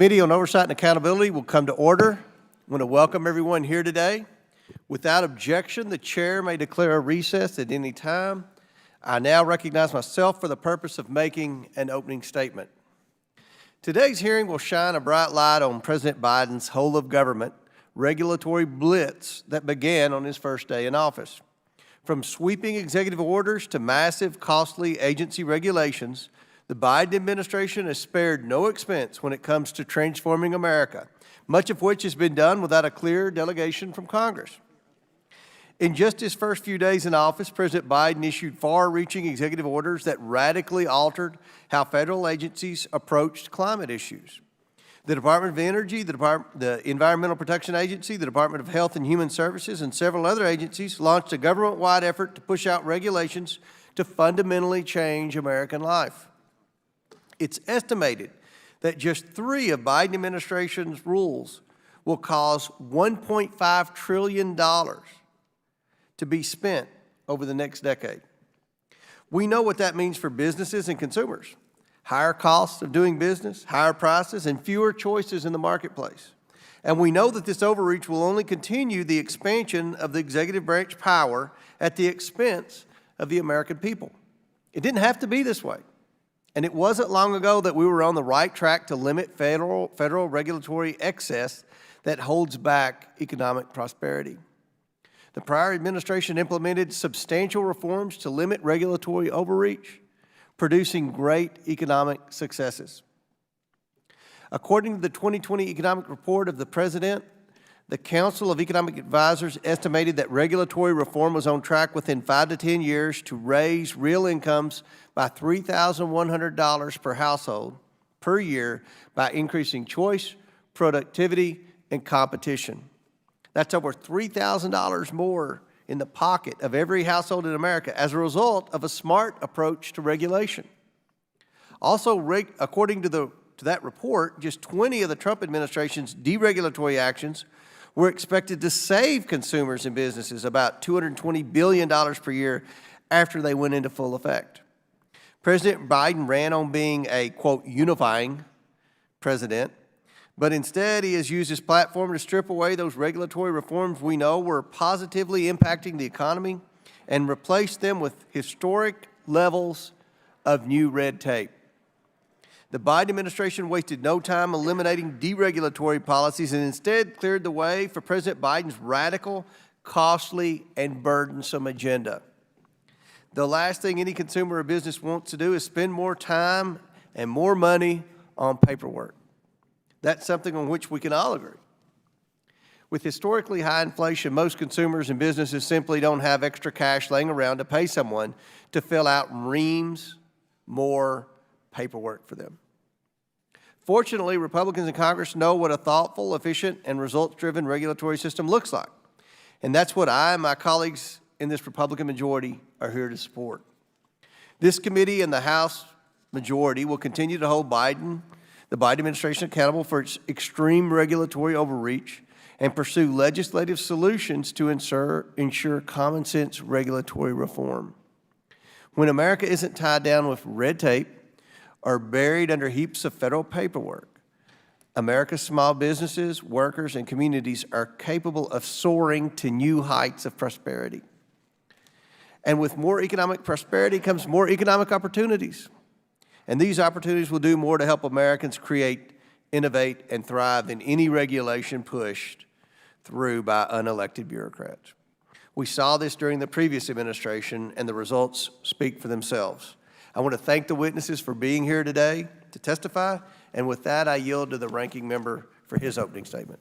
Committee on Oversight and Accountability will come to order. I want to welcome everyone here today. Without objection, the chair may declare a recess at any time. I now recognize myself for the purpose of making an opening statement. Today's hearing will shine a bright light on President Biden's whole-of-government regulatory blitz that began on his first day in office. From sweeping executive orders to massive, costly agency regulations, the Biden administration has spared no expense when it comes to transforming America, much of which has been done without a clear delegation from Congress. In just his first few days in office, President Biden issued far-reaching executive orders that radically altered how federal agencies approached climate issues. The Department of Energy, the Environmental Protection Agency, the Department of Health and Human Services, and several other agencies launched a government-wide effort to push out regulations to fundamentally change American life. It's estimated that just 3 of Biden administration's rules will cause $1.5 trillion to be spent over the next decade. We know what that means for businesses and consumers. Higher costs of doing business, higher prices, and fewer choices in the marketplace. And we know that this overreach will only continue the expansion of the executive branch power at the expense of the American people. It didn't have to be this way. And it wasn't long ago that we were on the right track to limit federal regulatory excess that holds back economic prosperity. The prior administration implemented substantial reforms to limit regulatory overreach, producing great economic successes. According to the 2020 economic report of the President, the Council of Economic Advisors estimated that regulatory reform was on track within 5 to 10 years to raise real incomes by $3,100 per household per year by increasing choice, productivity, and competition. That's over $3,000 more in the pocket of every household in America as a result of a smart approach to regulation. Also, according to that report, just 20 of the Trump administration's deregulatory actions were expected to save consumers and businesses about $220 billion per year after they went into full effect. President Biden ran on being a, quote, unifying president, but instead he has used his platform to strip away those regulatory reforms we know were positively impacting the economy and replace them with historic levels of new red tape. The Biden administration wasted no time eliminating deregulatory policies and instead cleared the way for President Biden's radical, costly, and burdensome agenda. The last thing any consumer or business wants to do is spend more time and more money on paperwork. That's something on which we can all agree. With historically high inflation, most consumers and businesses simply don't have extra cash laying around to pay someone to fill out reams more paperwork for them. Fortunately, Republicans in Congress know what a thoughtful, efficient, and results-driven regulatory system looks like. And that's what I and my colleagues in this Republican majority are here to support. This committee and the House majority will continue to hold the Biden administration accountable for its extreme regulatory overreach and pursue legislative solutions to ensure common sense regulatory reform. When America isn't tied down with red tape or buried under heaps of federal paperwork, America's small businesses, workers, and communities are capable of soaring to new heights of prosperity. And with more economic prosperity comes more economic opportunities. And these opportunities will do more to help Americans create, innovate, and thrive than any regulation pushed through by unelected bureaucrats. We saw this during the previous administration, and the results speak for themselves. I want to thank the witnesses for being here today to testify, and with that, I yield to the ranking member for his opening statement.